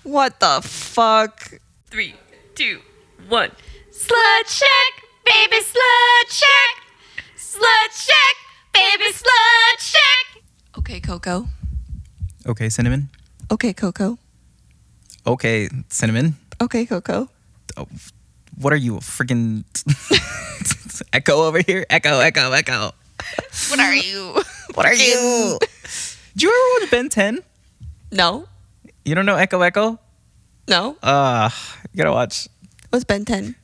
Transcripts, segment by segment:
What the fuck? 3, 2, 1. Slut Shack, baby, Slut Shack. Slut Shack, baby, Slut Shack. Okay, Coco. Okay, Cinnamon. Okay, Coco. Okay, Cinnamon. Okay, Coco. Oh, what are you, a freaking echo over here? Echo. What are you? What are you? Did you ever watch Ben 10? No. You don't know Echo? No. You gotta watch. What's Ben 10?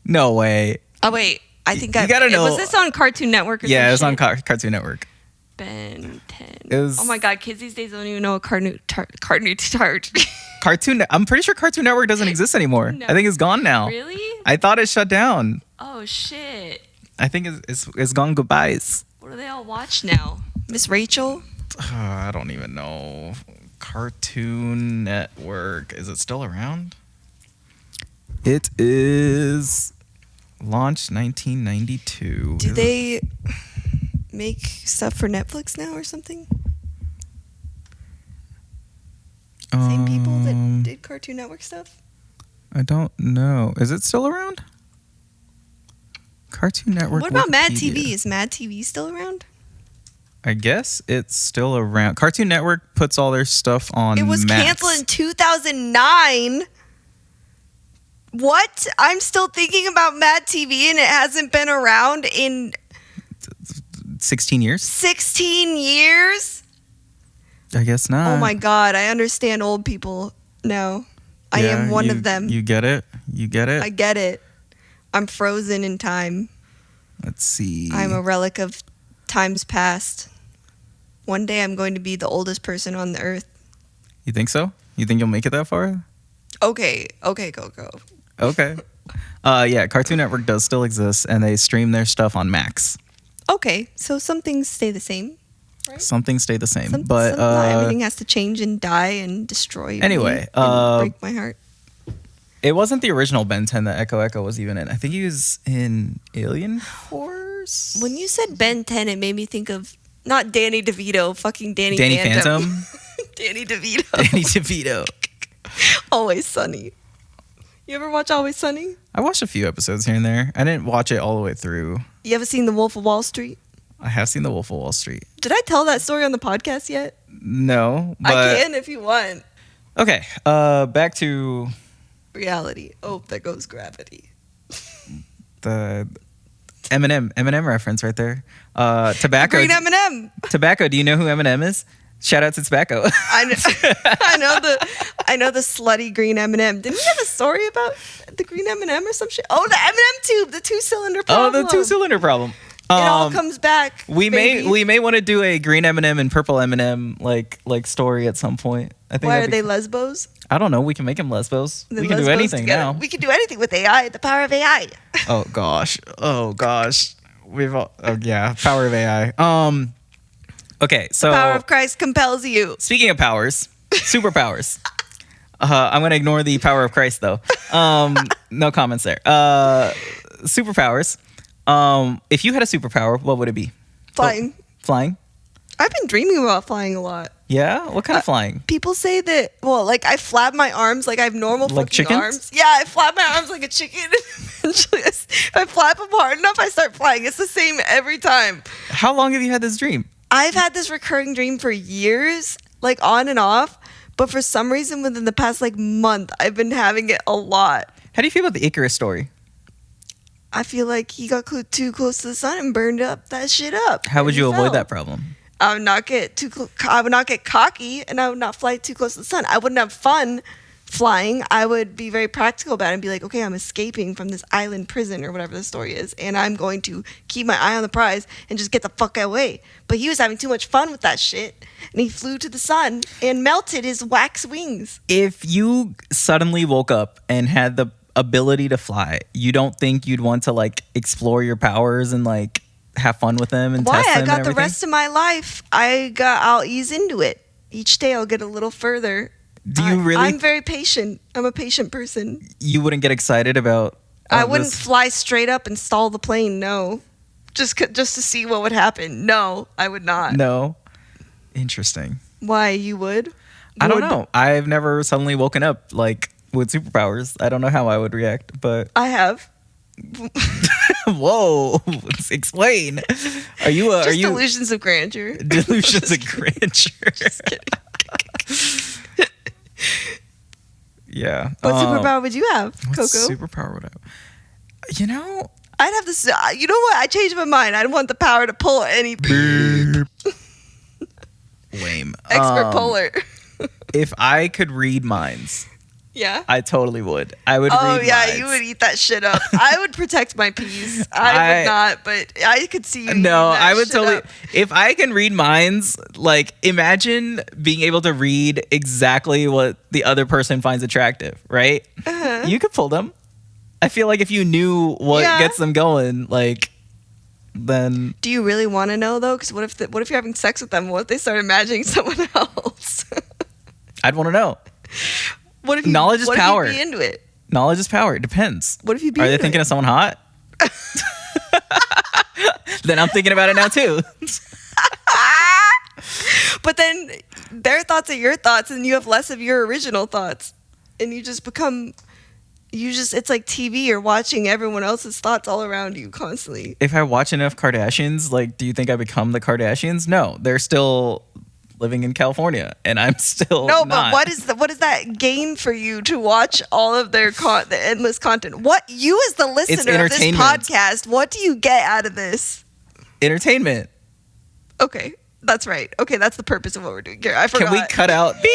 No way. Oh, wait. I think You gotta know. Was this on Cartoon Network or Yeah, it was some on shit? Cartoon Network. Ben 10. It was- Oh my god, kids these days don't even know what cartoon I'm pretty sure Cartoon Network doesn't exist anymore. No. I think it's gone now. Really? I thought it shut down. Oh shit. I think it's gone goodbyes. What do they all watch now? Miss Rachel? I don't even know. Cartoon Network. Is it still around? It is launched 1992. Do they make stuff for Netflix now or something? Same people that did Cartoon Network stuff? I don't know. Is it still around? Cartoon Network. What about Mad Wikipedia. TV? Is Mad TV still around? I guess it's still around. Cartoon Network puts all their stuff on. It was Max. canceled in 2009. What? I'm still thinking about Mad TV and it hasn't been around in 16 years. 16 years? I guess not. Oh my god, I understand old people now. I Yeah, am one of them. You get it? You get it? I get it. I'm frozen in time. Let's see. I'm a relic of times past. One day I'm going to be the oldest person on the earth. You think so? You think you'll make it that far? Okay, Coco. Okay. Yeah, Cartoon Network does still exist, and they stream their stuff on Max. Okay, so some things stay the same, right? Some things stay the same, Not but everything has to change and die and destroy. Anyway, me and break my heart. it wasn't the original Ben 10 that Echo was even in. I think he was in Alien Force. When you said Ben 10, it made me think of not Danny DeVito, fucking Danny Phantom. Danny DeVito. Danny DeVito. Always Sunny. You ever watch Always Sunny? I watched a few episodes here and there. I didn't watch it all the way through. You ever seen The Wolf of Wall Street? I have seen The Wolf of Wall Street. Did I tell that story on the podcast yet? No, but I can if you want. okay. Back to Reality. Oh, there goes gravity. the Eminem reference right there. Tobacco. Green M&M. Tobacco. Do you know who Eminem is? Shout out to Tobacco. I know the slutty green M&M. Didn't we have a story about the green M&M or some shit? Oh, the M&M tube, the 2-cylinder problem. Oh, the 2-cylinder problem. It all comes back. We baby. may want to do a green M&M and purple M&M like story at some point. I think. Why are they lesbos? I don't know. We can make them lesbos. The We can do lesbos anything together. now. We can do anything with AI. The power of AI. Oh gosh. Power of AI. Okay, so Power of Christ compels you. speaking of powers, superpowers. I'm gonna ignore the power of Christ though. No comments there. Superpowers. If you had a superpower, what would it be? Flying. Flying? I've been dreaming about flying a lot. Yeah? What kind of flying? People say that, like I flap my arms like I have normal Like fucking chickens? arms. Yeah, I flap my arms like a chicken. Eventually, if I flap them hard enough, I start flying. It's the same every time. How long have you had this dream? I've had this recurring dream for years, like on and off. But for some reason, within the past like month, I've been having it a lot. How do you feel about the Icarus story? I feel like he got too close to the sun and burned up that shit up. How would And you he avoid fell. that problem? I would not get I would not get cocky, and I would not fly too close to the sun. I wouldn't have fun flying. I would be very practical about it and be like, okay, I'm escaping from this island prison or whatever the story is, and I'm going to keep my eye on the prize and just get the fuck away. But he was having too much fun with that shit, and he flew to the sun and melted his wax wings. If you suddenly woke up and had the ability to fly, you don't think you'd want to like explore your powers and like have fun with them and Why? test them I and got the everything? rest of my life. I'll ease into it. Each day I'll get a little further. Do you really? I'm very patient. I'm a patient person. You wouldn't get excited about? I wouldn't this? fly straight up and stall the plane. No, just to see what would happen. No, I would not. No. Interesting. Why? You would? I don't Would. know. I've never suddenly woken up like with superpowers. I don't know how I would react, but I have. whoa, explain. Are you Just are you delusions of grandeur. delusions of grandeur? Just kidding. Yeah. What superpower would you have, What Coco? superpower would I have? You know, I'd have this. You know what? I changed my mind. I don't want the power to pull any lame. expert puller. If I could read minds, Yeah. I totally would. I would Oh read yeah, minds. you would eat that shit up. I would protect my peas. I would not, but I could see you. eating No, that I would shit totally. up. If I can read minds, like imagine being able to read exactly what the other person finds attractive, right? Uh-huh. You could pull them. I feel like if you knew what Yeah. gets them going, like, then Do you really want to know though? Because what if you're having sex with them? What if they start imagining someone else? I'd want to know. What if you, Knowledge is what power. If you be into it? Knowledge is power. It depends. What if you be Are they into thinking it? of someone hot? Then I'm thinking about it now too. But then their thoughts are your thoughts, and you have less of your original thoughts, and you just become. It's like TV. You're watching everyone else's thoughts all around you constantly. If I watch enough Kardashians, like, do you think I become the Kardashians? No, they're still living in California, and I'm still No, not. but what does that gain for you to watch all of their the endless content? What you as the listener of this entertainment. podcast, what do you get out of this? Entertainment. Okay, that's right. Okay, that's the purpose of what we're doing here. I forgot. Can we cut out beep?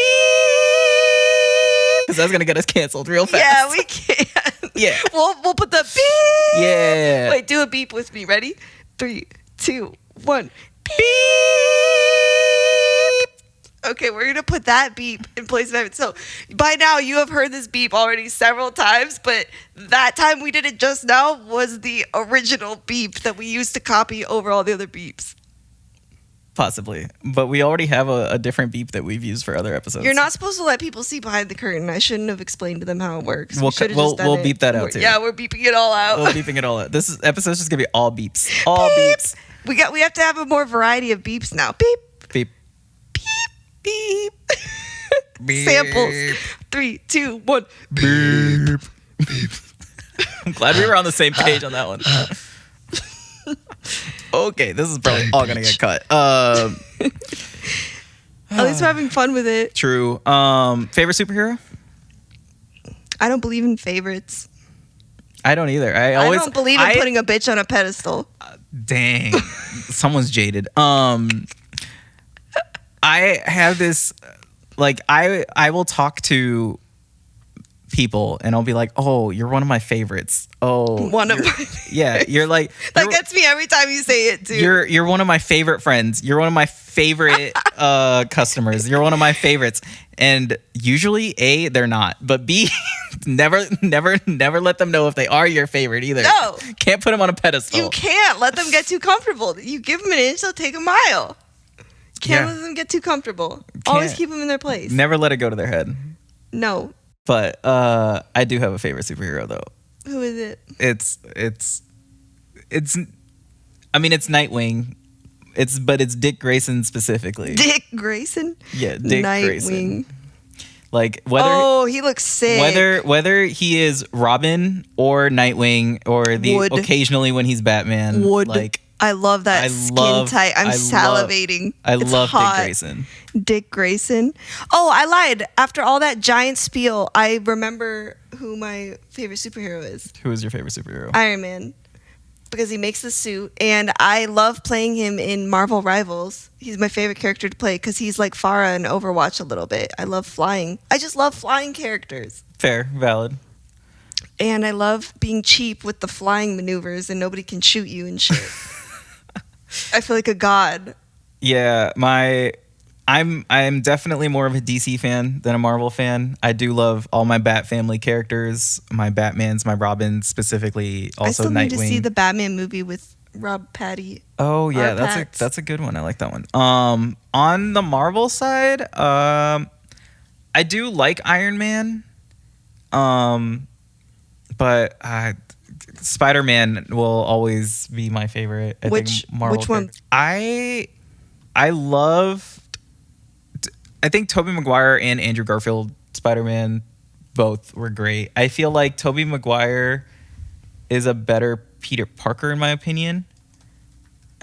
Because that's gonna get us canceled real fast. Yeah, we can. Yeah. We'll put the beep. Yeah. Wait, do a beep with me. Ready? 3, 2, 1. Beep. Okay, we're gonna put that beep in place of it. So by now you have heard this beep already several times, but that time we did it just now was the original beep that we used to copy over all the other beeps. Possibly, but we already have a different beep that we've used for other episodes. You're not supposed to let people see behind the curtain. I shouldn't have explained to them how it works. We'll should've we'll, just done we'll it. beep that out too. Yeah, we're beeping it all out. We're beeping it all out. This episode's just gonna be all beeps. All beeps. We have to have a more variety of beeps now. Beep, Beep. beep. Beep. Samples. 3, 2, 1. Beep. I'm glad we were on the same page on that one. Okay, this is probably all gonna get cut. At least we're having fun with it. True. Favorite superhero? I don't believe in favorites. I don't either. I I don't believe in putting a bitch on a pedestal. Dang, someone's jaded. I have this, like, I will talk to people and I'll be like, oh, you're one of my favorites. Oh, One of you're- my yeah, you're like That you're, gets me every time you say it too. you're one of my favorite friends. You're one of my favorite customers. You're one of my favorites. And usually, A, they're not, but B, never let them know if they are your favorite either. No. Can't put them on a pedestal. You can't let them get too comfortable. You give them an inch, they'll take a mile. Can't Yeah. let them get too comfortable. Always Can't. keep them in their place. Never let it go to their head. No. But I do have a favorite superhero though. Who is it? It's I mean it's Nightwing. But it's Dick Grayson specifically. Dick Grayson? Yeah, Dick Grayson. Nightwing. Like whether Oh, he looks sick. whether he is Robin or Nightwing or the Would. occasionally when he's Batman. Would. Like I love that I skin love- tight. I'm I love- salivating. I It's love hot. Dick Grayson. Dick Grayson. Oh, I lied. After all that giant spiel, I remember who my favorite superhero is. Who is your favorite superhero? Iron Man. Because he makes the suit, and I love playing him in Marvel Rivals. He's my favorite character to play because he's like Farah in Overwatch a little bit. I love flying. I just love flying characters. Fair, valid. And I love being cheap with the flying maneuvers and nobody can shoot you and shit. I feel like a god. Yeah, I'm definitely more of a DC fan than a Marvel fan. I do love all my Bat family characters, my Batmans, my Robins, specifically also I still Nightwing. need to see the Batman movie with Rob Patty. Oh yeah, Our Pats. that's a good one. I like that one. On the Marvel side, I do like Iron Man. But Spider-Man will always be my favorite. I Which think Marvel one? character. I loved I think Tobey Maguire and Andrew Garfield Spider-Man both were great. I feel like Tobey Maguire is a better Peter Parker in my opinion.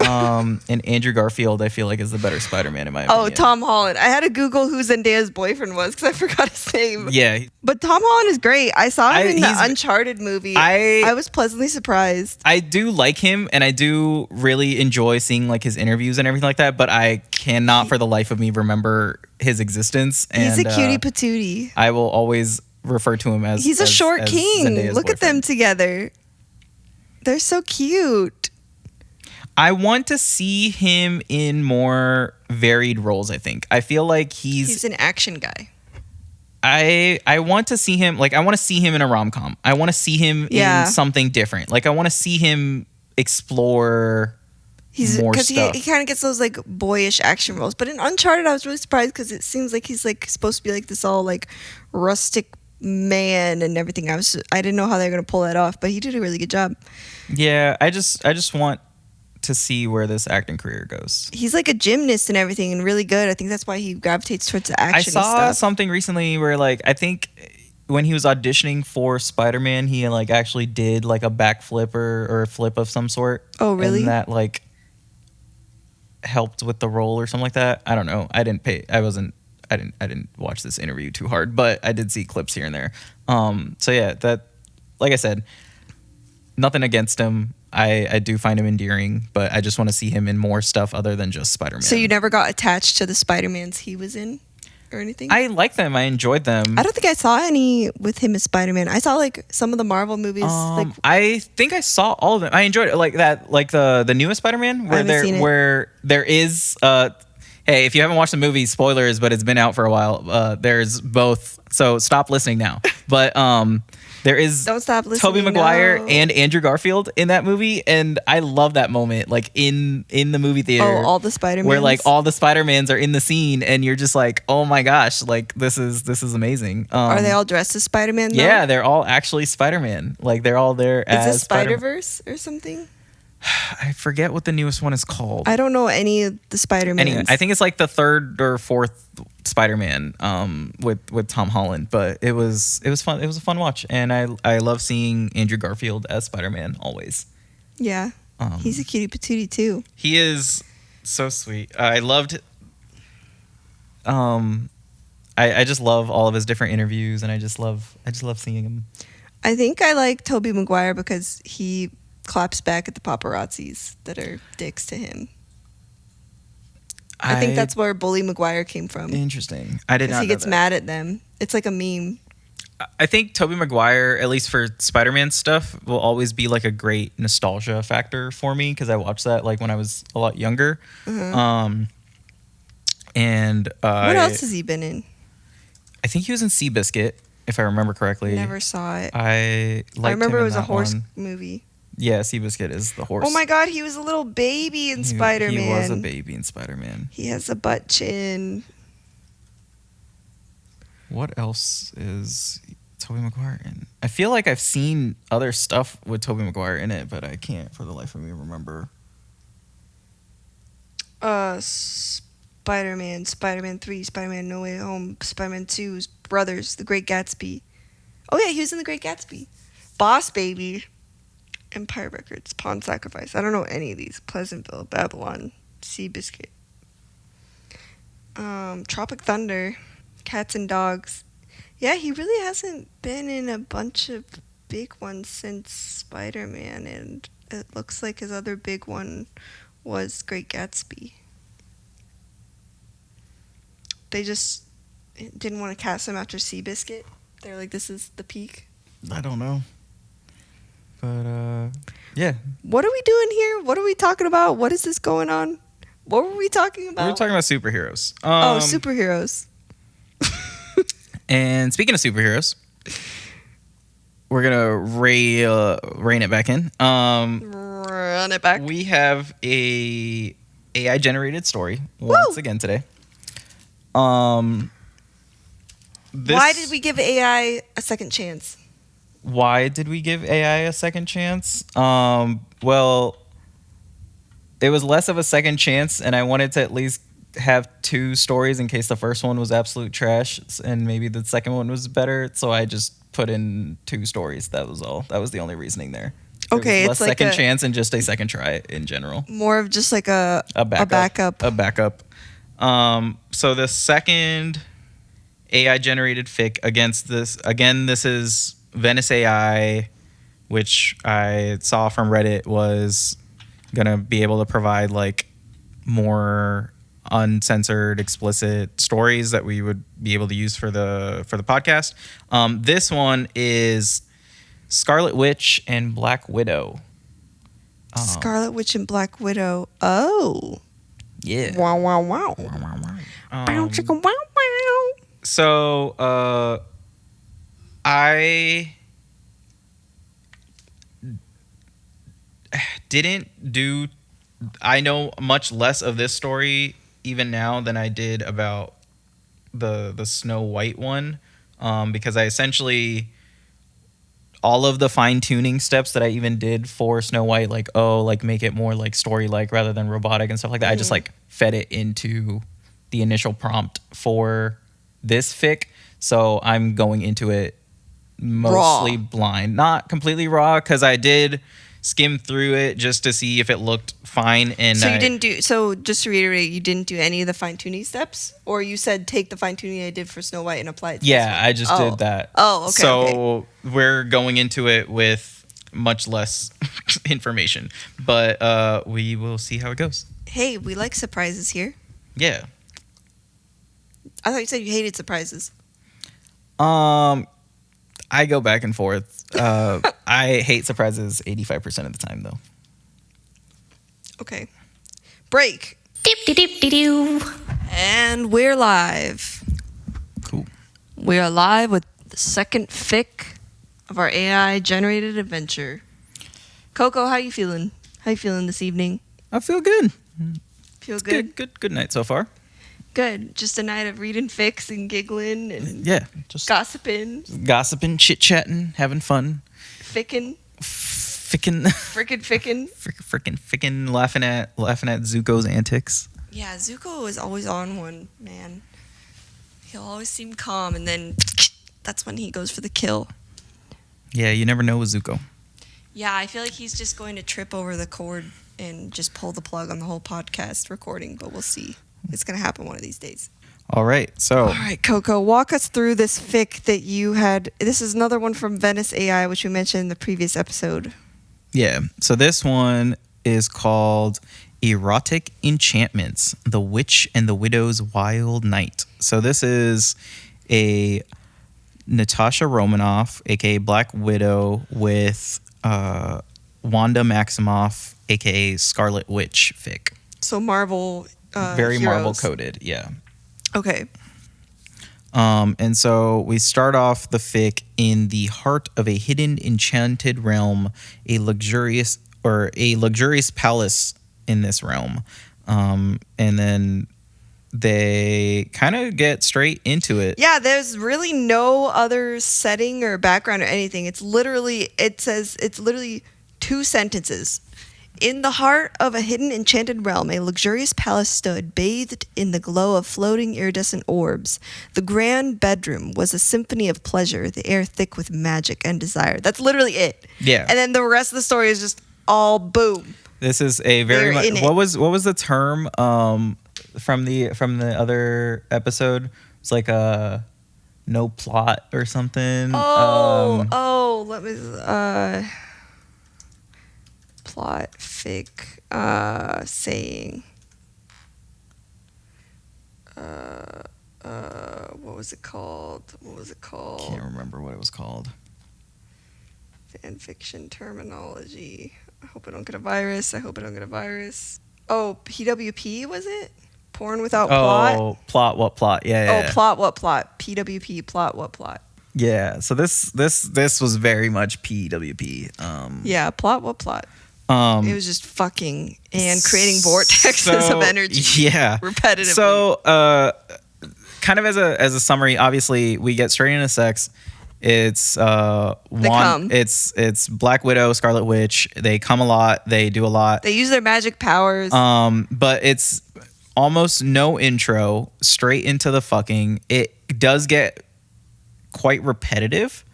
And Andrew Garfield, I feel like, is the better Spider-Man in my opinion. Oh, Tom Holland. I had to Google who Zendaya's boyfriend was because I forgot his name. Yeah. But Tom Holland is great. I saw him in the he's- Uncharted movie. I was pleasantly surprised. I do like him, and I do really enjoy seeing like his interviews and everything like that. But I cannot, for the life of me, remember his existence. He's And, a cutie patootie. I will always refer to him as He's a short as king. Zendaya's Look at them boyfriend. together. They're so cute. I want to see him in more varied roles. I think I feel like He's an action guy. I want to see him I want to see him in a rom-com. I want to see him in something different. Like I want to see him explore more because stuff. he kind of gets those like boyish action roles. But in Uncharted, I was really surprised because it seems like he's like supposed to be like this all like rustic man and everything. I didn't know how they were gonna pull that off, but he did a really good job. Yeah, I just want to see where this acting career goes. He's like a gymnast and everything, and really good. I think that's why he gravitates towards the I action. saw stuff. something recently where like I think when he was auditioning for Spider-Man, he like actually did like a backflip or a flip of some sort. Oh, really? And that like helped with the role or something like that. I don't know. I didn't watch this interview too hard, but I did see clips here and there. So yeah, that, like I said, nothing against him. I do find him endearing, but I just want to see him in more stuff other than just Spider-Man. So you never got attached to the Spider-Mans he was in or anything? I like them. I enjoyed them. I don't think I saw any with him as Spider-Man. I saw like some of the Marvel movies. I think I saw all of them. I enjoyed it. Like that, like the newest Spider-Man where there is hey, if you haven't watched the movie, spoilers, but it's been out for a while. There's both, so stop listening now. But there is Don't stop listening. Tobey Maguire no. and Andrew Garfield in that movie, and I love that moment, like in the movie theater. Oh, all the Spider-Mans? where like all the Spider-Mans are in the scene, and you're just like, oh my gosh, like this is amazing. Are they all dressed as Spider-Man? Though? Yeah, they're all actually Spider-Man. Like they're all there Is as this Spider-Verse or something? I forget what the newest one is called. I don't know any of the Spider-Mans. Anyway, I think it's like the third or fourth Spider-Man with Tom Holland, but it was fun. It was a fun watch, and I love seeing Andrew Garfield as Spider-Man always. Yeah, he's a cutie patootie too. He is so sweet. I loved. I just love all of his different interviews, and I just love seeing him. I think I like Tobey Maguire because he claps back at the paparazzis that are dicks to him. I think that's where Bully Maguire came from. Interesting. I did not know he gets that. mad at them. It's like a meme. I think Tobey Maguire, at least for Spider-Man stuff, will always be like a great nostalgia factor for me because I watched that like when I was a lot younger. Uh-huh. And what else has he been in? I think he was in Seabiscuit, if I remember correctly. Never saw it. I remember him it was in a that horse one. movie. Yeah, Seabiscuit is the horse. Oh my God, he was a little baby in Spider-Man. He was a baby in Spider-Man. He has a butt chin. What else is Tobey Maguire in? I feel like I've seen other stuff with Tobey Maguire in it, but I can't for the life of me remember. Spider-Man, Spider-Man 3, Spider-Man No Way Home, Spider-Man 2's Brothers, The Great Gatsby. Oh yeah, he was in The Great Gatsby. Boss Baby. Empire Records, Pawn Sacrifice. I don't know any of these. Pleasantville, Babylon, Seabiscuit. Tropic Thunder, Cats and Dogs. Yeah, he really hasn't been in a bunch of big ones since Spider-Man, and it looks like his other big one was Great Gatsby. They just didn't want to cast him after Seabiscuit. They're like, this is the peak. I don't know. But yeah. What are we doing here? What are we talking about? What is this going on? What were we talking about? We were talking about superheroes. Superheroes. And speaking of superheroes, we're gonna rein it back in. Run it back. We have a AI generated story once again today. Why did we give AI a second chance? Why did we give AI a second chance? Well, it was less of a second chance, and I wanted to at least have 2 stories in case the first one was absolute trash and maybe the second one was better. So I just put in 2 stories. That was all. That was the only reasoning there. Okay, Less it's like second chance and just a second try in general. more of just like a backup. A backup. So the second AI generated fic against this, again, this is Venice AI, which I saw from Reddit was gonna be able to provide like more uncensored, explicit stories that we would be able to use for the podcast. This one is Scarlet Witch and Black Widow. Scarlet Witch and Black Widow. Oh. Yeah. Wow, wow, wow. Bow, chicka, wow, wow. So I didn't do. I know much less of this story even now than I did about the Snow White one, because I essentially all of the fine tuning steps that I even did for Snow White, like make it more like story like rather than robotic and stuff like that. I just like fed it into the initial prompt for this fic, so I'm going into it mostly blind, not completely raw, because I did skim through it just to see if it looked fine. And so you didn't do. So just to reiterate, you didn't do any of the fine tuning steps, or you said take the fine tuning I did for Snow White and apply it to this one? I just did that. Oh, okay. So we're going into it with much less information, but we will see how it goes. Hey, we like surprises here. Yeah. I thought you said you hated surprises. I go back and forth. I hate surprises 85% of the time, though. Okay. Break. Doop-de-doop-de-doo. And we're live. Cool. We are live with the second fic of our AI generated adventure. Coco, how you feeling? How you feeling this evening? I feel good. Feel good? Good night so far. Good. Just a night of reading fics and giggling and Yeah, just gossiping, chit-chatting, having fun. ficking, Frickin' ficking. laughing at Zuko's antics. Yeah, Zuko is always on one, man. He'll always seem calm, and then that's when he goes for the kill. Yeah, you never know with Zuko. Yeah, I feel like he's just going to trip over the cord and just pull the plug on the whole podcast recording, but we'll see. It's going to happen one of these days. All right, so. All right, Coco, walk us through this fic that you had. This is another one from Venice AI, which we mentioned in the previous episode. Yeah, so this one is called Erotic Enchantments, The Witch and the Widow's Wild Night. So this is a Natasha Romanoff, aka Black Widow, with Wanda Maximoff, aka Scarlet Witch fic. So Marvel Very heroes. Marvel coded, yeah. Okay. And so we start off the fic in the heart of a hidden enchanted realm, a luxurious palace in this realm. And then they kind of get straight into it. Yeah, there's really no other setting or background or anything. It says 2 sentences. In the heart of a hidden enchanted realm, a luxurious palace stood, bathed in the glow of floating iridescent orbs. The grand bedroom was a symphony of pleasure, the air thick with magic and desire. That's literally it. Yeah. And then the rest of the story is just all boom. This is a very They're in much, it. what was the term from the other episode? It's like a no plot or something. Let me plot fic saying what was it called? Can't remember what it was called. Fan fiction terminology. I hope I don't get a virus. Oh, PWP was it? Porn without plot? Oh, plot what plot? Yeah. Oh, plot what plot? PWP, plot what plot? Yeah. So this was very much PWP. Yeah, plot what plot? It was just fucking and creating vortexes of energy. Yeah. Repetitively. So kind of as a summary, obviously we get straight into sex. It's come. It's Black Widow, Scarlet Witch. They come a lot. They do a lot. They use their magic powers. But it's almost no intro, straight into the fucking. It does get quite repetitive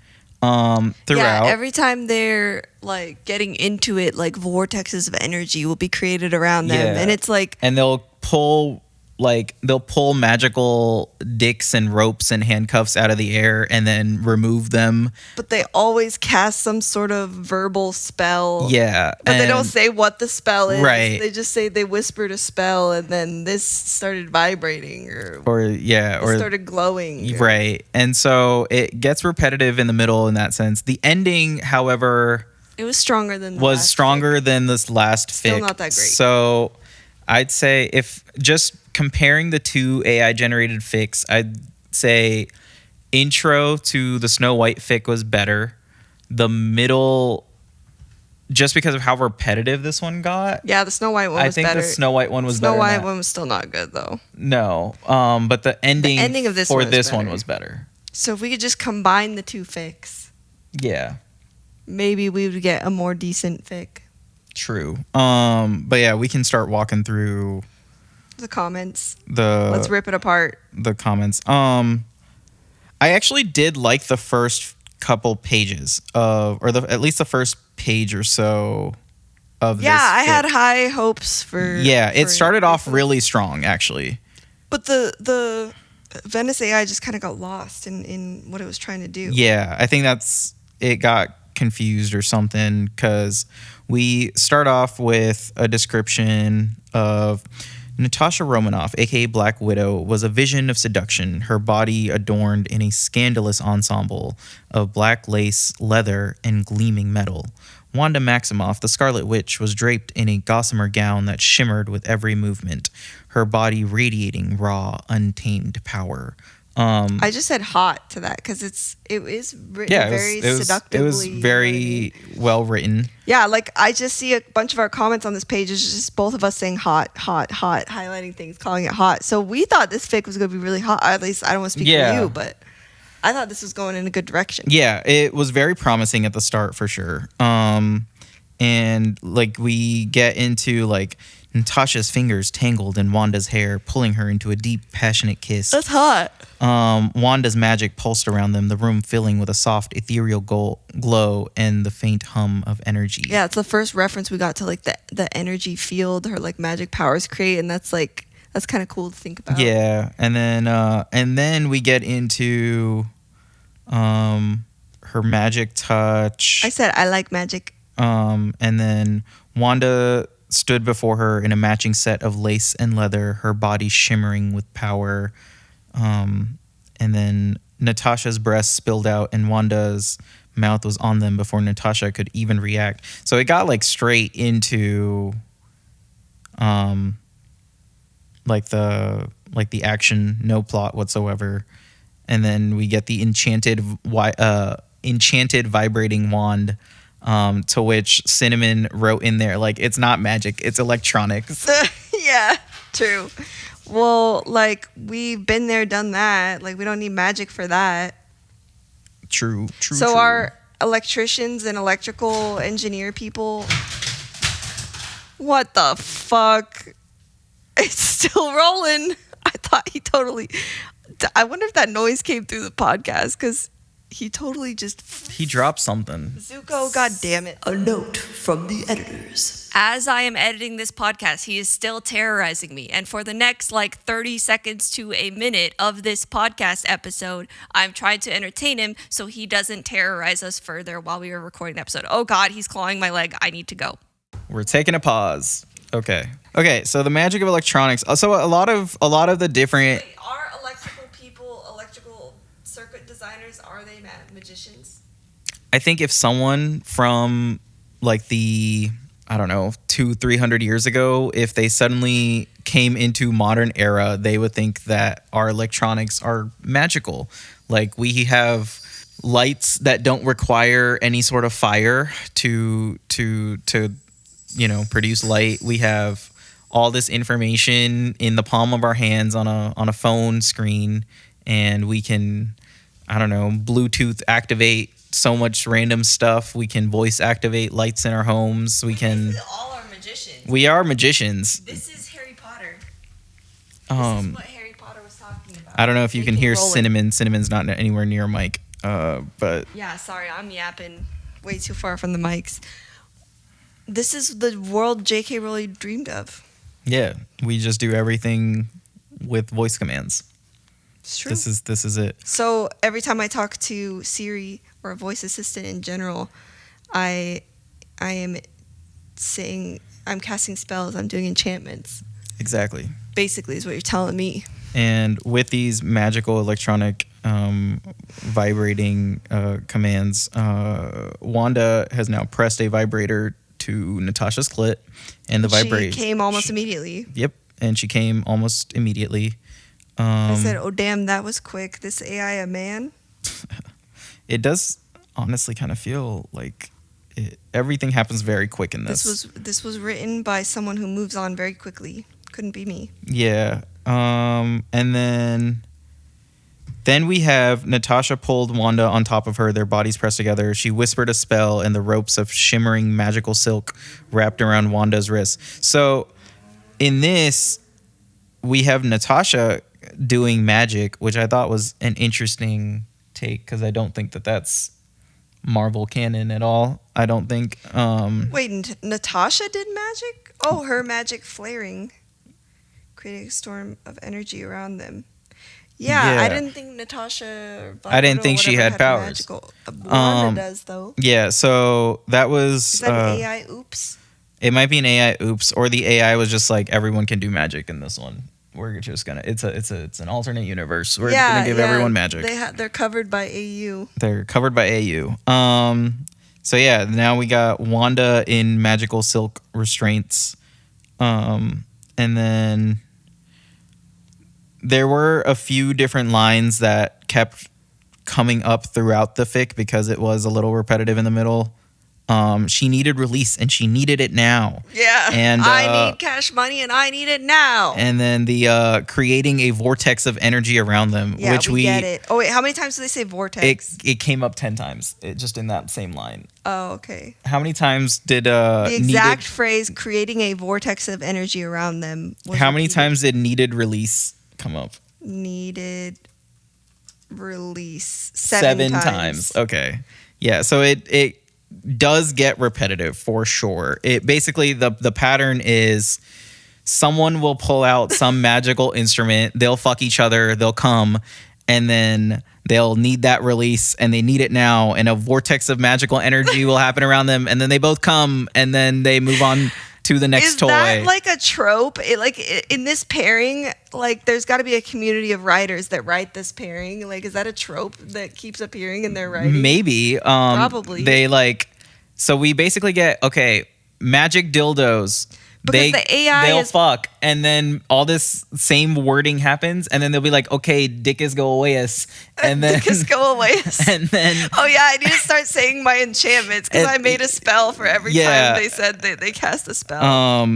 throughout. Yeah, every time they're like getting into it, like vortexes of energy will be created around them, and it's like, and they'll pull magical dicks and ropes and handcuffs out of the air and then remove them. but they always cast some sort of verbal spell. Yeah, But they don't say what the spell is. Right. They just say they whispered a spell, and then this started vibrating, or started glowing. Right. And so it gets repetitive in the middle in that sense. The ending, however, It was stronger than than this last fic. Still not that great. So I'd say, if just comparing the two AI generated fics, I'd say intro to the Snow White fic was better. The middle, just because of how repetitive this one got. Yeah, the Snow White one was better. I think the Snow White one was better. Snow White one was still not good though. No, but the ending of this for one this one was better. So if we could just combine the two fics, Yeah. maybe we would get a more decent fic. True. But yeah, we can start walking through The comments. Let's rip it apart. The comments. I actually did like the first couple pages at least the first page or so of this. Yeah, I fic. had high hopes for. Yeah, it started off this. really strong, actually. But the Venice AI just kind of got lost in what it was trying to do. Yeah, I think it got confused or something, because we start off with a description of Natasha Romanoff, aka Black Widow, was a vision of seduction, her body adorned in a scandalous ensemble of black lace, leather, and gleaming metal. Wanda Maximoff, the Scarlet Witch, was draped in a gossamer gown that shimmered with every movement, her body radiating raw, untamed power. I just said hot to that because it is written very seductively. It was very well written. Yeah, like I just see a bunch of our comments on this page is just both of us saying hot, hot, hot, highlighting things, calling it hot. So we thought this fic was going to be really hot. At least I don't want to speak for you, but I thought this was going in a good direction. Yeah, it was very promising at the start for sure. And like we get into like Natasha's fingers tangled in Wanda's hair, pulling her into a deep, passionate kiss. That's hot. Wanda's magic pulsed around them, the room filling with a soft, ethereal glow and the faint hum of energy. Yeah, it's the first reference we got to like the energy field her like magic powers create, and that's kind of cool to think about. Yeah, and then we get into her magic touch. I said I like magic. And then Wanda stood before her in a matching set of lace and leather, her body shimmering with power. And then Natasha's breasts spilled out and Wanda's mouth was on them before Natasha could even react. So it got like straight into like the action, no plot whatsoever. And then we get the enchanted vibrating wand, to which Cinnamon wrote in there, like, it's not magic, it's electronics. Yeah, true. Well, like, we've been there, done that. Like, we don't need magic for that. True. So our electricians and electrical engineer people, what the fuck? It's still rolling. I thought I wonder if that noise came through the podcast, because he totally he dropped something. Zuko, god damn it. A note from the editors. As I am editing this podcast, he is still terrorizing me. And for the next 30 seconds to a minute of this podcast episode, I'm trying to entertain him so he doesn't terrorize us further while we are recording the episode. Oh God, he's clawing my leg. I need to go. We're taking a pause. Okay, so the magic of electronics. So a lot of the different. Wait, are electrical circuit designers, are they magicians? I think if someone from like the, I don't know, 200-300 years ago, if they suddenly came into modern era, they would think that our electronics are magical. Like, we have lights that don't require any sort of fire to produce light. We have all this information in the palm of our hands on a phone screen, and we can, I don't know, Bluetooth activate so much random stuff. We can voice activate lights in our homes. We can. All are magicians. We are magicians. This is Harry Potter. This is what Harry Potter was talking about. I don't know if you can J.K. hear Rowling. Cinnamon. Cinnamon's not anywhere near Mike. But Yeah, sorry, I'm yapping way too far from the mics. This is the world J.K. Rowling dreamed of. yeah, we just do everything with voice commands. It's true. This is it. So every time I talk to Siri or a voice assistant in general, I am saying I'm casting spells, I'm doing enchantments. Exactly. Basically is what you're telling me. And with these magical electronic vibrating commands, Wanda has now pressed a vibrator to Natasha's clit, and the vibration came almost immediately. Yep, and she came almost immediately. I said, "Oh damn, that was quick. This AI a man?" It does honestly kind of feel like everything happens very quick in this. This was written by someone who moves on very quickly. Couldn't be me. Yeah. And then we have Natasha pulled Wanda on top of her, their bodies pressed together. She whispered a spell, and the ropes of shimmering magical silk wrapped around Wanda's wrists. So in this, we have Natasha doing magic, which I thought was an interesting take because I don't think that that's Marvel canon at all. I don't think. Wait, Natasha did magic? Oh, her magic flaring, creating a storm of energy around them. Yeah, I didn't think Natasha. I didn't think she had powers. Magical. Wanda does though. Yeah, so that was. Is that an AI? Oops. It might be an AI. Oops, or the AI was just like everyone can do magic in this one. We're just gonna. It's an alternate universe. We're gonna give everyone magic. They're covered by AU. They're covered by AU. So yeah, now we got Wanda in magical silk restraints, and then there were a few different lines that kept coming up throughout the fic because it was a little repetitive in the middle. She needed release and she needed it now. Yeah. And I need cash money and I need it now. And then the creating a vortex of energy around them, Yeah, which we get it. Oh wait, how many times do they say vortex? It came up 10 times, just in that same line. Oh, okay. How many times did the exact phrase "creating a vortex of energy around them"? How many times did needed release come up? Needed release 7 times. Okay. Yeah. So it does get repetitive for sure. It basically the pattern is someone will pull out some magical instrument, they'll fuck each other, they'll come, and then they'll need that release and they need it now, and a vortex of magical energy will happen around them, and then they both come and then they move on to the next toy. Is that like a trope? In this pairing, like there's got to be a community of writers that write this pairing. Like, is that a trope that keeps appearing in their writing? Maybe. Probably. They so we basically get, okay, magic dildos. Because the AI they'll fuck, and then all this same wording happens, and then they'll be like, okay, dick is go away us. And then dick is go away. And then oh yeah, I need to start saying my enchantments because I made a spell for every time they said they cast a spell.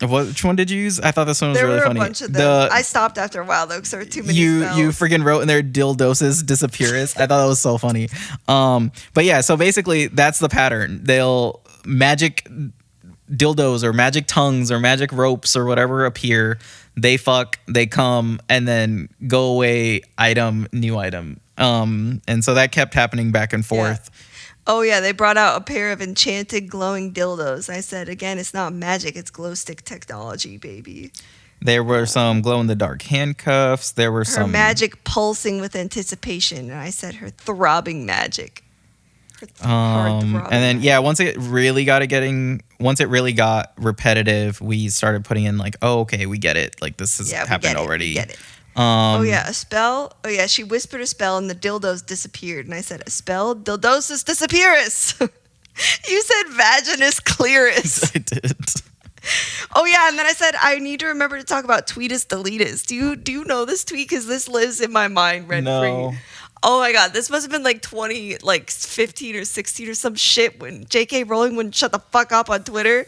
Which one did you use? I thought this one was really funny. There were a bunch of them. I stopped after a while though because there were too many spells. You freaking wrote in there dildoses disappearus. I thought that was so funny. But yeah, so basically that's the pattern. They'll magic dildos or magic tongues or magic ropes or whatever appear. They fuck, they come, and then go away item, new item. And so that kept happening back and forth. Yeah. Oh yeah, they brought out a pair of enchanted glowing dildos. I said again, it's not magic, it's glow stick technology, baby. There were some glow in the dark handcuffs. There were her magic pulsing with anticipation, and I said her throbbing magic. And then once it really got repetitive, we started putting in like, oh, okay, we get it. Like this has happened already. We get it. A spell. Oh yeah, she whispered a spell and the dildos disappeared. And I said, a spell? Dildosis disappearus. You said vaginus clearus. I did. Oh yeah, and then I said I need to remember to talk about tweetus deletus. Do you know this tweet? Because this lives in my mind rent free. Oh my god, this must have been like 15 or 16 or some shit when J.K. Rowling wouldn't shut the fuck up on Twitter.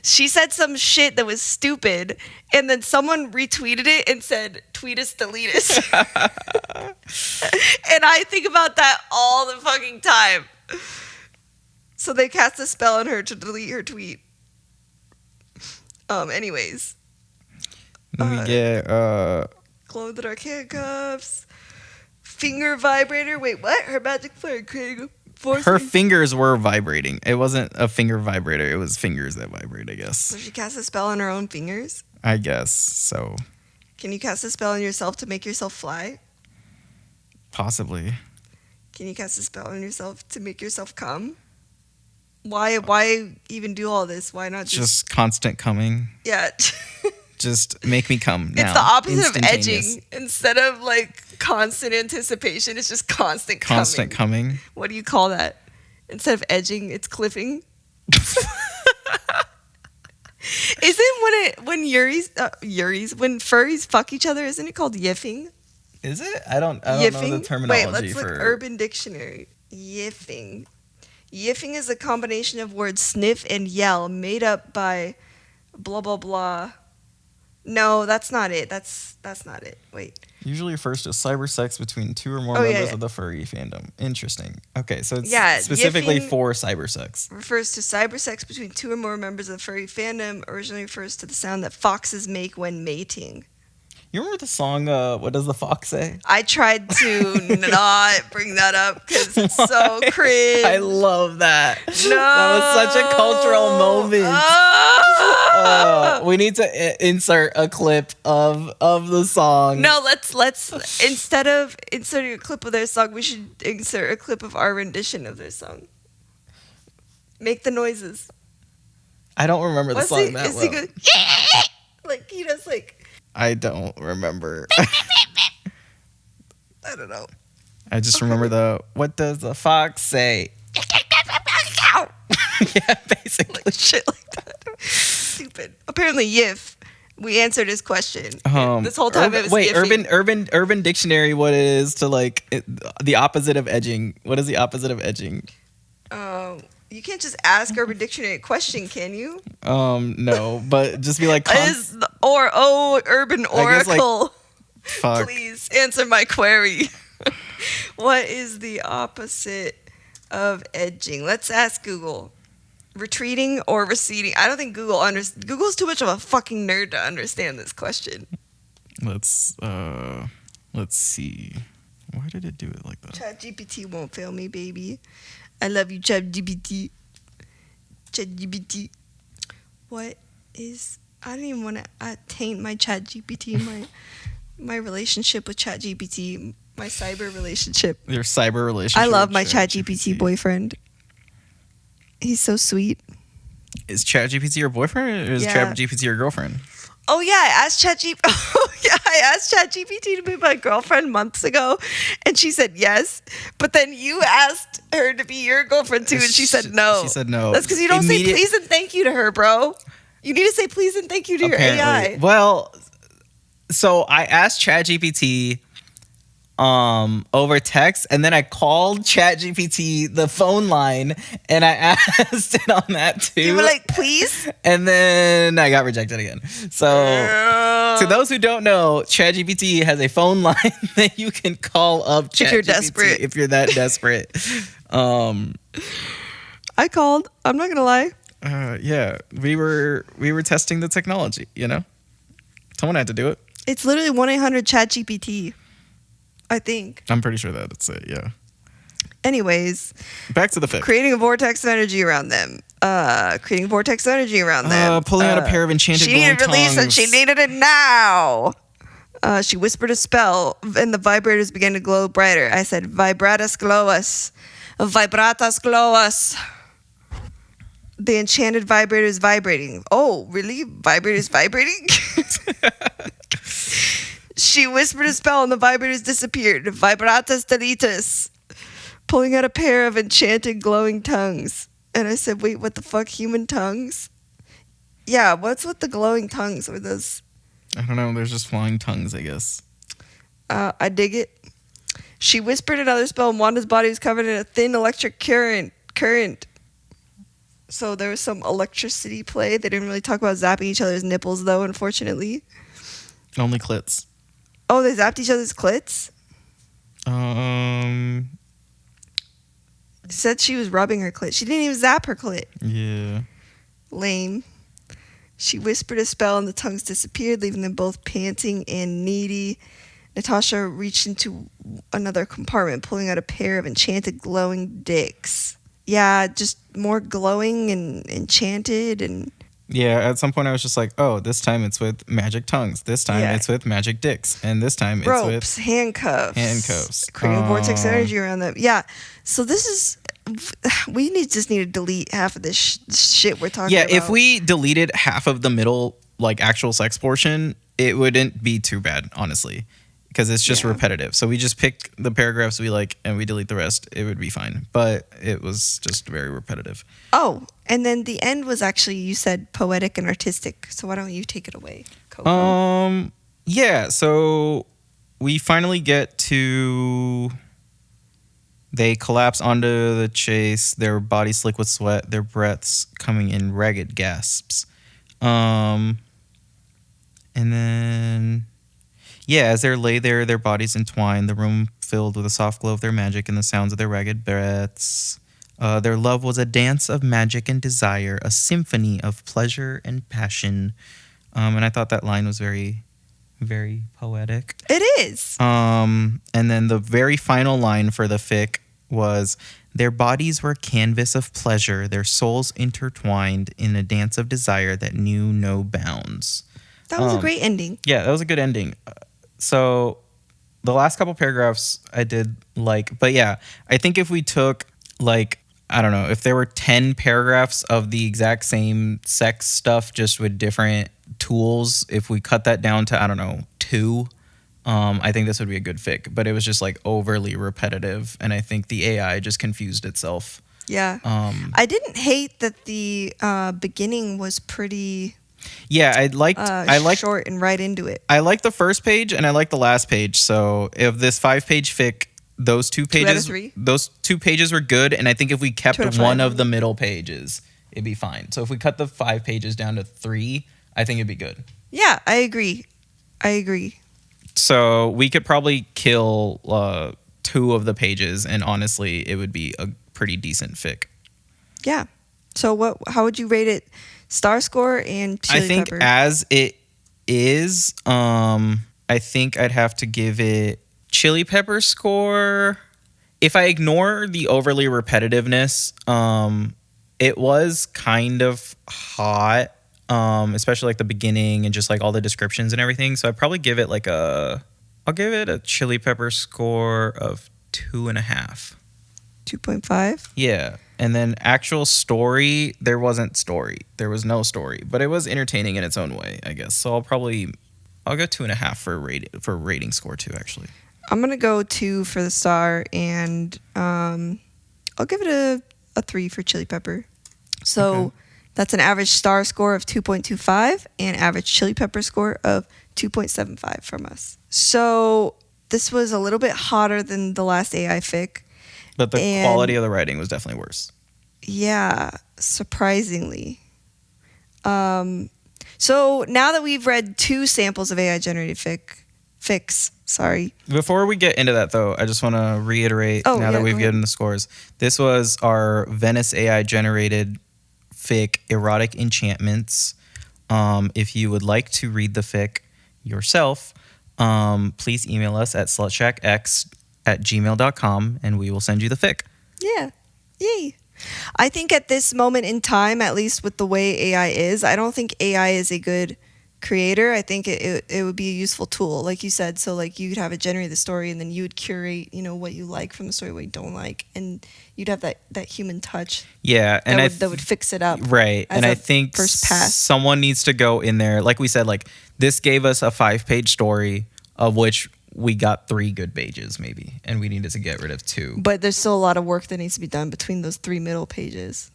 She said some shit that was stupid, and then someone retweeted it and said, tweetus deletus. And I think about that all the fucking time. So they cast a spell on her to delete her tweet. Anyways. We get Glow in the dark handcuffs. Finger vibrator. Wait, what? Her magic flare creating a force. her fingers were vibrating. It wasn't a finger vibrator. It was fingers that vibrate, I guess. So she cast a spell on her own fingers. I guess so. Can you cast a spell on yourself to make yourself fly? Possibly. Can you cast a spell on yourself to make yourself come? Why even do all this? Why not Just constant coming. yeah? Just make me come now. It's the opposite of Instantaneous. edging. Instead of like constant anticipation, it's just constant coming. Constant coming. What do you call that? Instead of edging, it's cliffing. Isn't when furries fuck each other, isn't it called yiffing? Is it? I don't know the terminology Wait, let's look for Urban Dictionary. Yiffing. Yiffing is a combination of words sniff and yell made up by blah blah blah. No, that's not it. That's not it. Wait. usually refers to cyber sex between two or more Oh, members yeah. of the furry fandom. Interesting. Okay, so it's Yeah, specifically yiffing- for cyber sex. Refers to cyber sex between two or more members of the furry fandom. Originally refers to the sound that foxes make when mating. You remember the song What Does the Fox Say? I tried to not bring that up because it's so cringe. I love that. No. That was such a cultural moment. Ah! We need to insert a clip of the song. No, let's instead of inserting a clip of their song, we should insert a clip of our rendition of their song. Make the noises. I don't remember the song that is well. he good? Like he does like I don't remember. I don't know. I just remember the What Does the Fox Say? Yeah, basically. Like shit like that. Stupid. Apparently Yif. We answered his question. This whole time it was yiffing. Urban Dictionary, what it is to like the opposite of edging. What is the opposite of edging? You can't just ask Urban Dictionary a question, can you? No, but just be like, Urban I guess, like, Oracle. fuck. Please answer my query. What is the opposite of edging? Let's ask Google. Retreating or receding? I don't think Google's too much of a fucking nerd to understand this question. Let's see. Why did it do it like that? ChatGPT won't fail me, baby. I love you, ChatGPT. ChatGPT. What is? I don't even want to taint my ChatGPT, my relationship with ChatGPT, my cyber relationship. Your cyber relationship. I love with my ChatGPT boyfriend. He's so sweet. Is ChatGPT your boyfriend or is Yeah. ChatGPT your girlfriend? Oh yeah, I asked ChatGPT to be my girlfriend months ago, and she said yes. But then you asked her to be your girlfriend too, and she said no. She said no. That's because you don't say please and thank you to her, bro. You need to say please and thank you to your AI. Well, so I asked ChatGPT over text, and then I called ChatGPT the phone line, and I asked it on that too. You were like, please? And then I got rejected again. So to those who don't know, ChatGPT has a phone line that you can call up ChatGPT If you're desperate. if you're that desperate. I called. I'm not gonna lie. Yeah, we were testing the technology, you know? Someone had to do it. It's literally 1-800-ChatGPT. I think. I'm pretty sure that's it, yeah. Anyways, Back to the fic. creating a vortex of energy around them. Pulling out a pair of enchanted She needed glowing release and tongues. she needed it now. She whispered a spell and the vibrators began to glow brighter. I said, vibratus glow us. Vibratas glow us. The enchanted vibrators vibrating. Oh, really? Vibrators vibrating? She whispered a spell and the vibrators disappeared. Vibratas delitas. Pulling out a pair of enchanted glowing tongues. And I said, wait, what the fuck? Human tongues? Yeah, what's with the glowing tongues? Or those? I don't know, there's just flying tongues, I guess. I dig it. She whispered another spell and Wanda's body was covered in a thin electric current. So there was some electricity play. They didn't really talk about zapping each other's nipples, though, unfortunately. Only clits. Oh, they zapped each other's clits? Said she was rubbing her clit. She didn't even zap her clit. Yeah. Lame. She whispered a spell and the tongues disappeared, leaving them both panting and needy. Natasha reached into another compartment, pulling out a pair of enchanted glowing dicks. Yeah, just more glowing and enchanted and... Yeah, at some point I was just like, oh, this time it's with magic tongues. This time it's with magic dicks. And this time ropes, it's with handcuffs. Creating vortex energy around them. Yeah, so this is... We just need to delete half of this shit we're talking about. Yeah, if we deleted half of the middle, like, actual sex portion, it wouldn't be too bad, honestly. Because it's just repetitive. So we just pick the paragraphs we like and we delete the rest. It would be fine. But it was just very repetitive. Oh, and then the end was actually, you said poetic and artistic. So why don't you take it away, Coco? Yeah, so we finally get to... They collapse onto the chase, their bodies slick with sweat, their breaths coming in ragged gasps. And then... Yeah, as they lay there, their bodies entwined, the room filled with a soft glow of their magic and the sounds of their ragged breaths. Their love was a dance of magic and desire, a symphony of pleasure and passion. And I thought that line was very, very poetic. It is. And then the very final line for the fic was, their bodies were canvas of pleasure, their souls intertwined in a dance of desire that knew no bounds. That was a great ending. Yeah, that was a good ending. So the last couple paragraphs I did like, but yeah, I think if we took like, I don't know, if there were 10 paragraphs of the exact same sex stuff just with different tools, if we cut that down to, I don't know, 2, I think this would be a good fic. But it was just like overly repetitive, and I think the AI just confused itself. Yeah. I didn't hate that the beginning was pretty... Yeah, I liked short and right into it. I liked the first page and I liked the last page. So if this 5-page fic, those 2 pages, those 2 pages were good. And I think if we kept one of the middle pages, it'd be fine. So if we cut the 5 pages down to 3, I think it'd be good. Yeah, I agree. So we could probably kill 2 of the pages, and honestly, it would be a pretty decent fic. Yeah. So how would you rate it? Star score and chili pepper? I think as it is, I think I'd have to give it chili pepper score. If I ignore the overly repetitiveness, it was kind of hot, especially like the beginning and just like all the descriptions and everything. So I'd probably give it I'll give it a chili pepper score of 2.5. 2.5? Yeah. And then actual story, there wasn't story. There was no story. But it was entertaining in its own way, I guess. So I'll go 2.5 for rating score 2, actually. I'm going to go 2 for the star, and I'll give it a 3 for chili pepper. So that's an average star score of 2.25 and average chili pepper score of 2.75 from us. So this was a little bit hotter than the last AI fic. But the quality of the writing was definitely worse. Yeah, surprisingly. So now that we've read 2 samples of AI-generated fics, Before we get into that, though, I just want to reiterate, that we've given the scores. This was our Venice AI-generated fic, Erotic Enchantments. If you would like to read the fic yourself, please email us at slutshackx@gmail.com, and we will send you the fic. Yeah. Yay. I think at this moment in time, at least with the way AI is, I don't think AI is a good creator. I think it would be a useful tool, like you said. So like you could have it generate the story, and then you would curate, what you like from the story, what you don't like, and you'd have that human touch. Yeah, and that would fix it up. Right, and I think first pass. Someone needs to go in there, like we said, like this gave us a 5-page story of which we got 3 good pages maybe, and we needed to get rid of 2. But there's still a lot of work that needs to be done between those 3 middle pages.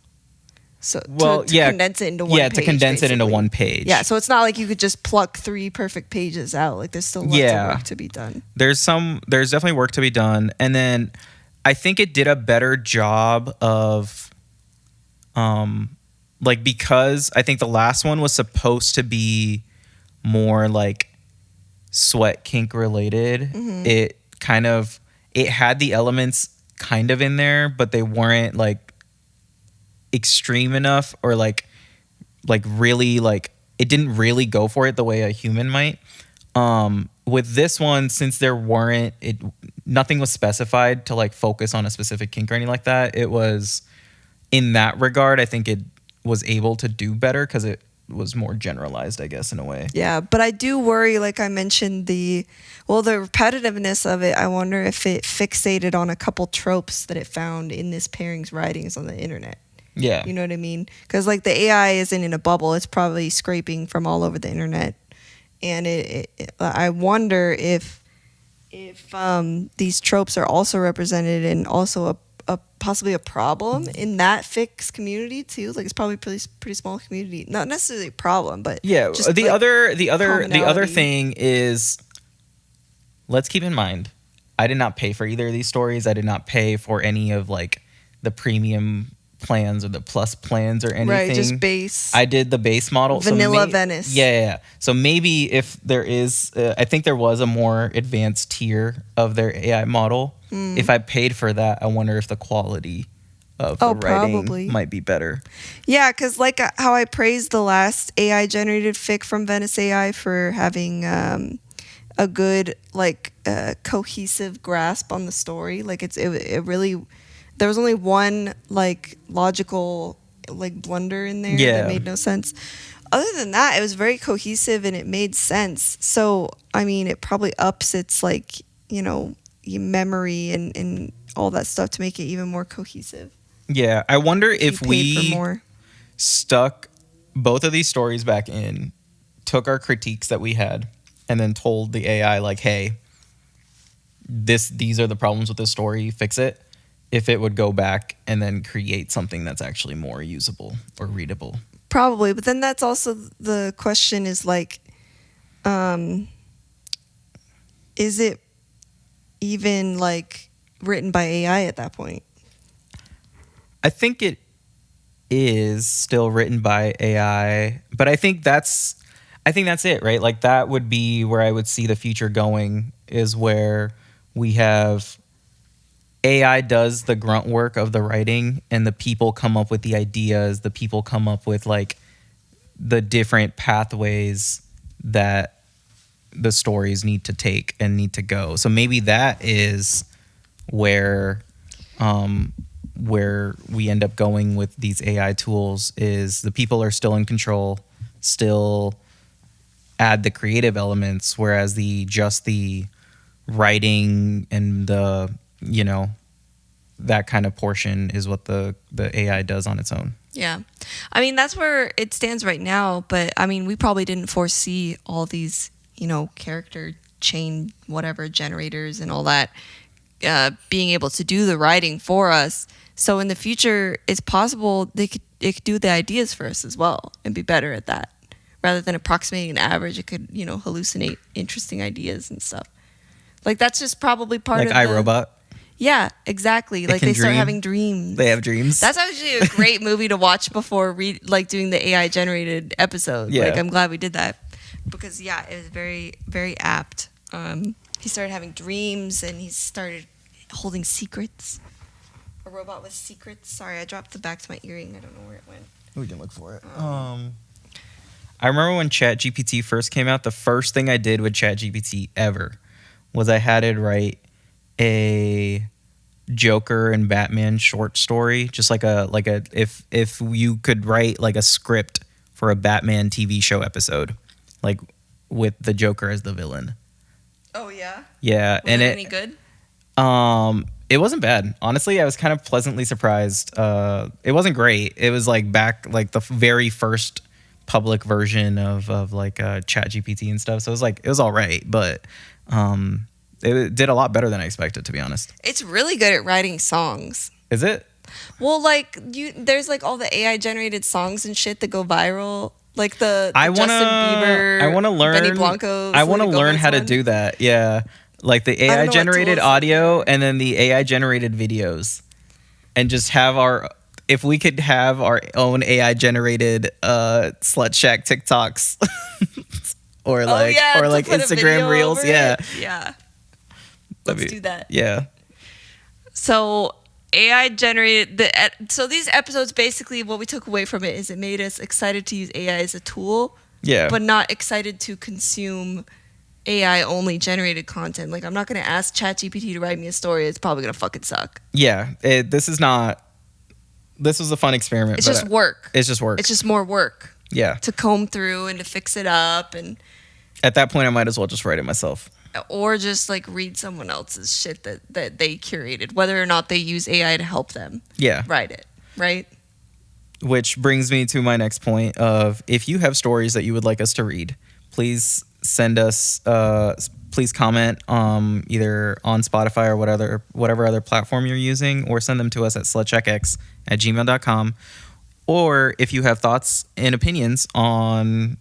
So to condense it into one page. Yeah, to condense it into one page. Yeah, so it's not like you could just pluck 3 perfect pages out. Like there's still lots of work to be done. There's definitely work to be done. And then I think it did a better job of because I think the last one was supposed to be more like sweat kink related. Mm-hmm. It had the elements kind of in there, but they weren't like extreme enough or like really like it didn't really go for it the way a human might. With this one, since nothing was specified to like focus on a specific kink or anything like that. It was, in that regard, I think it was able to do better because it was more generalized, I guess, in a way. Yeah, but I do worry, like I mentioned, the repetitiveness of it. I wonder if it fixated on a couple tropes that it found in this pairings writings on the internet. Yeah. You know what I mean? Because like the AI isn't in a bubble. It's probably scraping from all over the internet. And I wonder if these tropes are also represented and also a possibly a problem in that fix community too. Like it's probably a pretty small community. Not necessarily a problem, but yeah. just The like other thing is, let's keep in mind, I did not pay for either of these stories. I did not pay for any of like the premium plans or the plus plans or anything. Right, just base. I did the base model. Vanilla Venice. Yeah. So maybe if there is, I think there was a more advanced tier of their AI model. If I paid for that, I wonder if the quality of the writing probably might be better. Yeah, because like how I praised the last AI generated fic from Venice AI for having a good like cohesive grasp on the story. Like it really. There was only one like logical like blunder in there that made no sense. Other than that, it was very cohesive and it made sense. So I mean, it probably ups its like memory and all that stuff to make it even more cohesive. Yeah, I wonder if paid we for more. Stuck both of these stories back in, took our critiques that we had, and then told the AI like, "Hey, these are the problems with this story. Fix it." If it would go back and then create something that's actually more usable or readable. Probably, but then that's also the question is like, is it even like written by AI at that point? I think it is still written by AI, but I think that's it, right? Like that would be where I would see the future going, is where we have AI does the grunt work of the writing and the people come up with the ideas, the people come up with like the different pathways that the stories need to take and need to go. So maybe that is where we end up going with these AI tools, is the people are still in control, still add the creative elements, whereas the writing and the that kind of portion is what the AI does on its own. Yeah. I mean, that's where it stands right now. But I mean, we probably didn't foresee all these, character chain, whatever generators and all that being able to do the writing for us. So in the future, it's possible it could do the ideas for us as well and be better at that. Rather than approximating an average, it could, hallucinate interesting ideas and stuff. Like that's just probably part of iRobot. Yeah, exactly. Like they start having dreams. They have dreams. That's actually a great movie to watch before doing the AI generated episode. Yeah. Like I'm glad we did that because it was very, very apt. He started having dreams and he started holding secrets. A robot with secrets. Sorry, I dropped the back to my earring. I don't know where it went. We can look for it. I remember when ChatGPT first came out, the first thing I did with ChatGPT ever was I had it write a Joker and Batman short story, just like a if you could write like a script for a Batman TV show episode, like with the Joker as the villain. Oh yeah. Yeah, Was it any good? It wasn't bad. Honestly, I was kind of pleasantly surprised. It wasn't great. It was like back like the very first public version of like ChatGPT and stuff. So it was all right, but it did a lot better than I expected, to be honest. It's really good at writing songs. Is it? Well, like there's like all the AI generated songs and shit that go viral, like the Justin Bieber. I want to learn. Benny Blanco. I want to learn how to do that. Yeah, like the AI generated audio and then the AI generated videos, and just have if we could have our own AI generated Slut Shack TikToks, or like Instagram Reels. Yeah. Yeah. Let's do that. Yeah. So AI generated so these episodes, basically what we took away from it is it made us excited to use AI as a tool Yeah. but not excited to consume AI only generated content. Like, I'm not going to ask ChatGPT to write me a story. It's probably going to fucking suck. Yeah. This was a fun experiment. It's but just work. It's just work. It's just more work Yeah. to comb through and to fix it up, and At that point, I might as well just write it myself. or just like read someone else's shit that they curated, whether or not they use AI to help them Yeah. write it, right? Which brings me to my next point of, if you have stories that you would like us to read, please send us, please comment either on Spotify or whatever other platform you're using, or send them to us at slutshackx@gmail.com. Or if you have thoughts and opinions on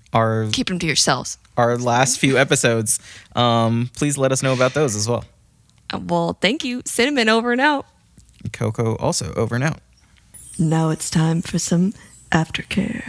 Keep them to yourselves. our last few episodes, please let us know about those as well. Well, thank you. Cinnamon, over and out. Coco also, over and out. Now it's time for some aftercare.